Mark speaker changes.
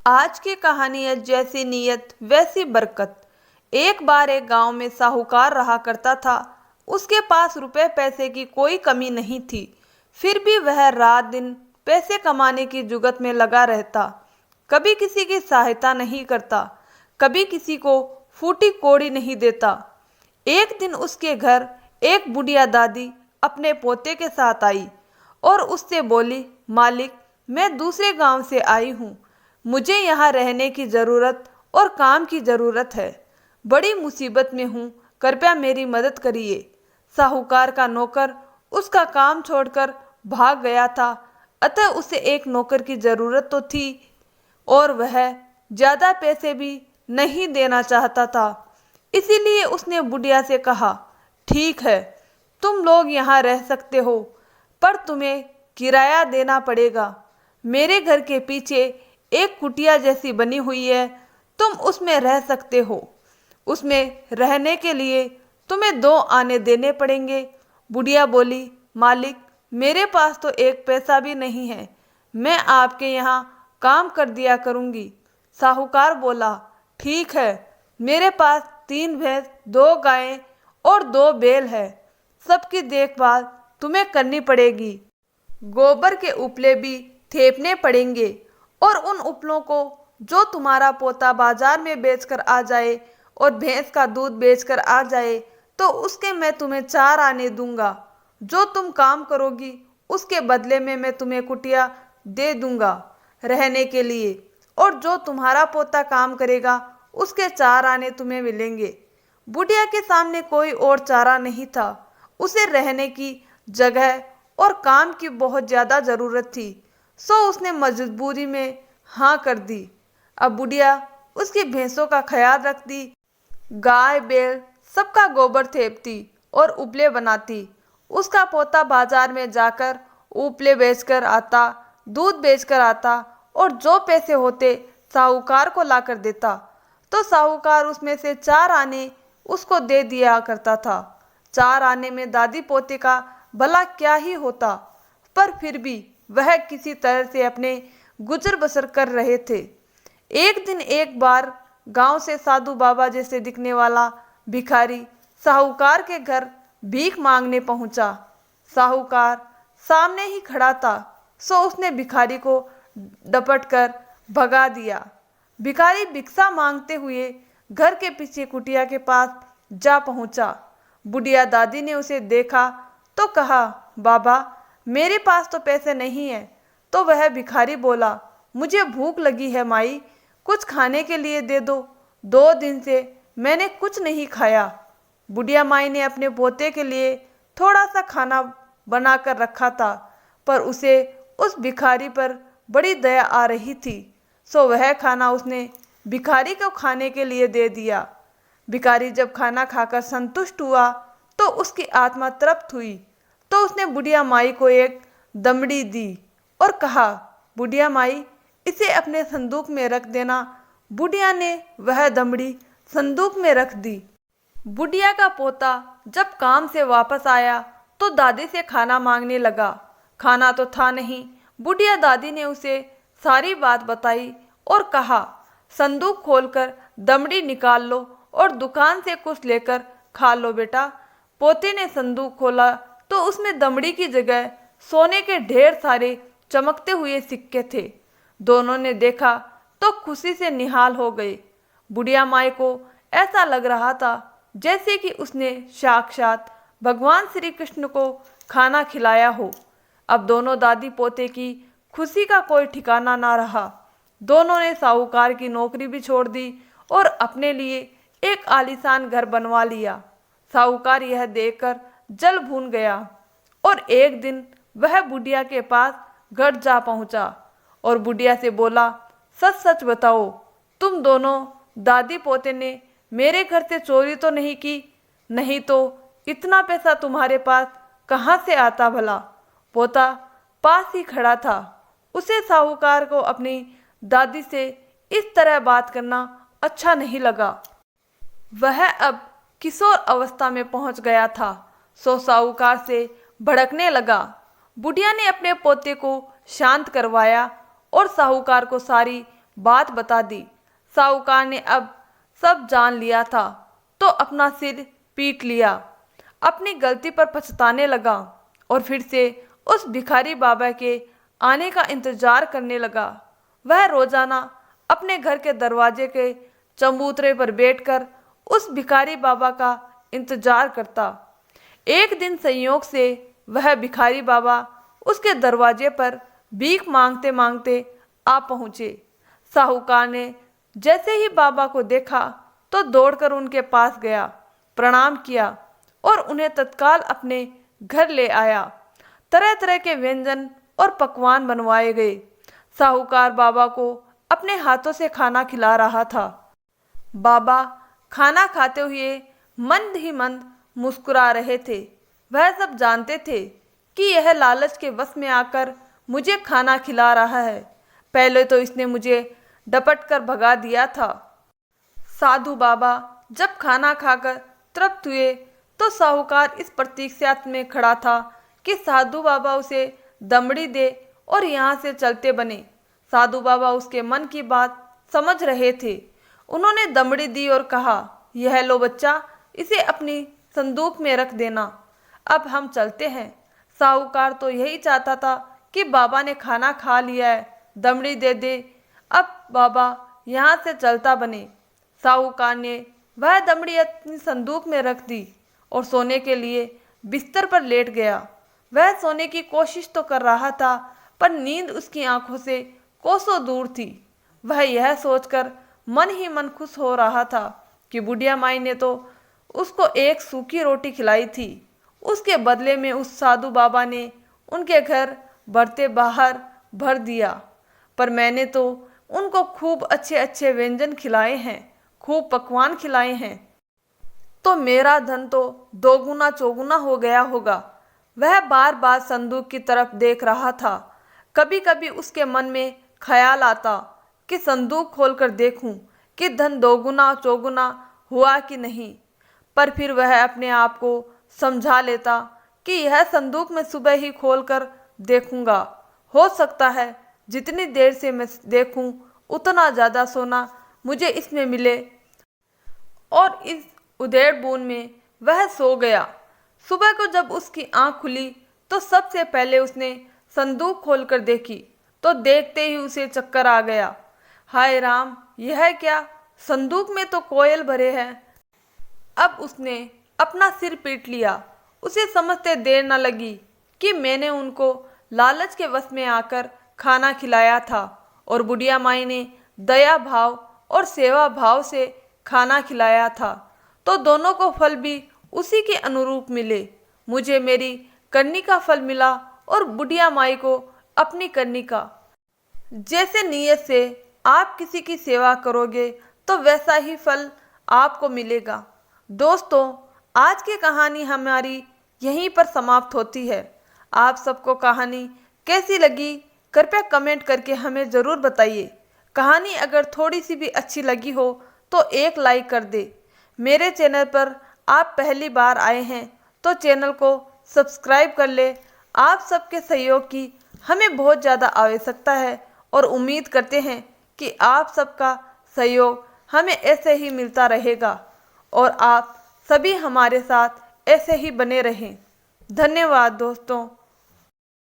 Speaker 1: आज की कहानी है जैसी नीयत वैसी बरकत। एक बार एक गांव में साहूकार रहा करता था। उसके पास रुपए पैसे की कोई कमी नहीं थी। फिर भी वह रात दिन पैसे कमाने की जुगत में लगा रहता। कभी किसी की सहायता नहीं करता, कभी किसी को फूटी कोड़ी नहीं देता। एक दिन उसके घर एक बुढ़िया दादी अपने पोते के साथ आई और उससे बोली, मालिक, मैं दूसरे गांव से आई हूँ। मुझे यहाँ रहने की ज़रूरत और काम की ज़रूरत है। बड़ी मुसीबत में हूँ, कृपया मेरी मदद करिए। साहूकार का नौकर उसका काम छोड़कर भाग गया था, अतः उसे एक नौकर की ज़रूरत तो थी और वह ज़्यादा पैसे भी नहीं देना चाहता था। इसीलिए उसने बुढ़िया से कहा, ठीक है, तुम लोग यहाँ रह सकते हो, पर तुम्हें किराया देना पड़ेगा। मेरे घर के पीछे एक कुटिया जैसी बनी हुई है, तुम उसमें रह सकते हो। उसमें रहने के लिए तुम्हें 2 आने देने पड़ेंगे। बुढ़िया बोली, मालिक, मेरे पास तो एक पैसा भी नहीं है, मैं आपके यहाँ काम कर दिया करूँगी। साहूकार बोला, ठीक है, मेरे पास 3 भैंस, 2 गायें और 2 बैल है। सबकी देखभाल तुम्हें करनी पड़ेगी। गोबर के उपले भी थेपने पड़ेंगे और उन उपलों को जो तुम्हारा पोता बाजार में बेचकर आ जाए और भैंस का दूध बेचकर आ जाए तो उसके मैं तुम्हें 4 आने दूंगा। जो तुम काम करोगी उसके बदले में मैं तुम्हें कुटिया दे दूंगा रहने के लिए, और जो तुम्हारा पोता काम करेगा उसके 4 आने तुम्हें मिलेंगे। बुढ़िया के सामने कोई और चारा नहीं था। उसे रहने की जगह और काम की बहुत ज़्यादा ज़रूरत थी, सो उसने मजबूरी में हाँ कर दी। अब बुढ़िया उसकी भैंसों का ख्याल रखती, गाय बैल सबका गोबर थेपती और उपले बनाती। उसका पोता बाजार में जाकर उपले बेचकर आता, दूध बेचकर आता और जो पैसे होते साहूकार को लाकर देता, तो साहूकार उसमें से 4 आने उसको दे दिया करता था। 4 आने में दादी पोते का भला क्या ही होता, पर फिर भी वह किसी तरह से अपने गुजर बसर कर रहे थे। एक दिन एक बार गांव से साधु बाबा जैसे दिखने वाला भिखारी साहूकार के घर भीख मांगने पहुंचा। साहूकार सामने ही खड़ा था, सो उसने भिखारी को डपट कर भगा दिया। भिखारी भिक्षा मांगते हुए घर के पीछे कुटिया के पास जा पहुंचा। बुढ़िया दादी ने उसे देखा तो कहा, बाबा, मेरे पास तो पैसे नहीं है। तो वह भिखारी बोला, मुझे भूख लगी है माई, कुछ खाने के लिए दे दो, 2 दिन से मैंने कुछ नहीं खाया। बुढ़िया माई ने अपने पोते के लिए थोड़ा सा खाना बनाकर रखा था, पर उसे उस भिखारी पर बड़ी दया आ रही थी, सो वह खाना उसने भिखारी को खाने के लिए दे दिया। भिखारी जब खाना खाकर संतुष्ट हुआ तो उसकी आत्मा तृप्त हुई, तो उसने बुढ़िया माई को एक दमड़ी दी और कहा, बुढ़िया माई, इसे अपने संदूक में रख देना। बुढ़िया ने वह दमड़ी संदूक में रख दी। बुढ़िया का पोता जब काम से वापस आया तो दादी से खाना मांगने लगा। खाना तो था नहीं। बुढ़िया दादी ने उसे सारी बात बताई और कहा, संदूक खोलकर दमड़ी निकाल लो और दुकान से कुछ लेकर खा लो बेटा। पोते ने संदूक खोला तो उसमें दमड़ी की जगह सोने के ढेर सारे चमकते हुए सिक्के थे। दोनों ने देखा तो खुशी से निहाल हो गए। बुढ़िया माई को ऐसा लग रहा था जैसे कि उसने साक्षात भगवान श्री कृष्ण को खाना खिलाया हो। अब दोनों दादी पोते की खुशी का कोई ठिकाना ना रहा। दोनों ने साहूकार की नौकरी भी छोड़ दी और अपने लिए एक आलीशान घर बनवा लिया। साहूकार यह देखकर जल भून गया और एक दिन वह बुढ़िया के पास घर जा पहुंचा और बुढ़िया से बोला, सच सच बताओ, तुम दोनों दादी पोते ने मेरे घर से चोरी तो नहीं की? नहीं तो इतना पैसा तुम्हारे पास कहाँ से आता भला? पोता पास ही खड़ा था। उसे साहूकार को अपनी दादी से इस तरह बात करना अच्छा नहीं लगा। वह अब किशोर अवस्था में पहुंच गया था, सो साहूकार से भड़कने लगा। बुढ़िया ने अपने पोते को शांत करवाया और साहूकार को सारी बात बता दी। साहूकार ने अब सब जान लिया था तो अपना सिर पीट लिया, अपनी गलती पर पछताने लगा और फिर से उस भिखारी बाबा के आने का इंतजार करने लगा। वह रोजाना अपने घर के दरवाजे के चबूतरे पर बैठकर उस भिखारी बाबा का इंतजार करता। एक दिन संयोग से वह भिखारी बाबा उसके दरवाजे पर भीख मांगते मांगते आ पहुँचे। साहूकार ने जैसे ही बाबा को देखा तो दौड़कर उनके पास गया, प्रणाम किया और उन्हें तत्काल अपने घर ले आया। तरह तरह के व्यंजन और पकवान बनवाए गए। साहूकार बाबा को अपने हाथों से खाना खिला रहा था। बाबा खाना खाते हुए मंद ही मंद मुस्कुरा रहे थे। वह सब जानते थे कि यह लालच के वश में आकर मुझे खाना खिला रहा है। पहले तो इसने मुझे डपट कर भगा दिया था। साधु बाबा जब खाना खाकर तृप्त हुए तो साहूकार इस प्रतीक्षा में खड़ा था कि साधु बाबा उसे दमड़ी दे और यहाँ से चलते बने। साधु बाबा उसके मन की बात समझ रहे थे। उन्होंने दमड़ी दी और कहा, यह लो बच्चा, इसे अपनी संदूक में रख देना, अब हम चलते हैं। साहूकार तो यही चाहता था कि बाबा ने खाना खा लिया है, दमड़ी दे दे, अब बाबा यहाँ से चलता बने। साहूकार ने वह दमड़ी अपनी संदूक में रख दी और सोने के लिए बिस्तर पर लेट गया। वह सोने की कोशिश तो कर रहा था पर नींद उसकी आंखों से कोसों दूर थी। वह यह सोचकर मन ही मन खुश हो रहा था कि बुढ़िया माई ने तो उसको एक सूखी रोटी खिलाई थी। उसके बदले में उस साधु बाबा ने उनके घर भरते बाहर भर दिया, पर मैंने तो उनको खूब अच्छे अच्छे व्यंजन खिलाए हैं, खूब पकवान खिलाए हैं, तो मेरा धन तो दोगुना चौगुना हो गया होगा। वह बार बार संदूक की तरफ देख रहा था। कभी कभी उसके मन में ख्याल आता कि संदूक खोलकर देखूं कि धन दोगुना चौगुना हुआ कि नहीं, पर फिर वह अपने आप को समझा लेता कि यह संदूक मैं सुबह ही खोलकर देखूंगा। हो सकता है जितनी देर से मैं देखूं उतना ज़्यादा सोना मुझे इसमें मिले। और इस उधेड़ बूंद में वह सो गया। सुबह को जब उसकी आंख खुली तो सबसे पहले उसने संदूक खोलकर देखी तो देखते ही उसे चक्कर आ गया। हाय राम, यह क्या, संदूक में तो कोयल भरे हैं। अब उसने अपना सिर पीट लिया। उसे समझते देर न लगी कि मैंने उनको लालच के वश में आकर खाना खिलाया था और बुढ़िया माई ने दया भाव और सेवा भाव से खाना खिलाया था, तो दोनों को फल भी उसी के अनुरूप मिले। मुझे मेरी करनी का फल मिला और बुढ़िया माई को अपनी करनी का। जैसे नीयत से आप किसी की सेवा करोगे तो वैसा ही फल आपको मिलेगा। दोस्तों, आज की कहानी हमारी यहीं पर समाप्त होती है। आप सबको कहानी कैसी लगी कृपया कमेंट करके हमें ज़रूर बताइए। कहानी अगर थोड़ी सी भी अच्छी लगी हो तो एक लाइक कर दे। मेरे चैनल पर आप पहली बार आए हैं तो चैनल को सब्सक्राइब कर ले। आप सबके सहयोग की हमें बहुत ज़्यादा आवश्यकता है और उम्मीद करते हैं कि आप सबका सहयोग हमें ऐसे ही मिलता रहेगा और आप सभी हमारे साथ ऐसे ही बने रहें। धन्यवाद दोस्तों।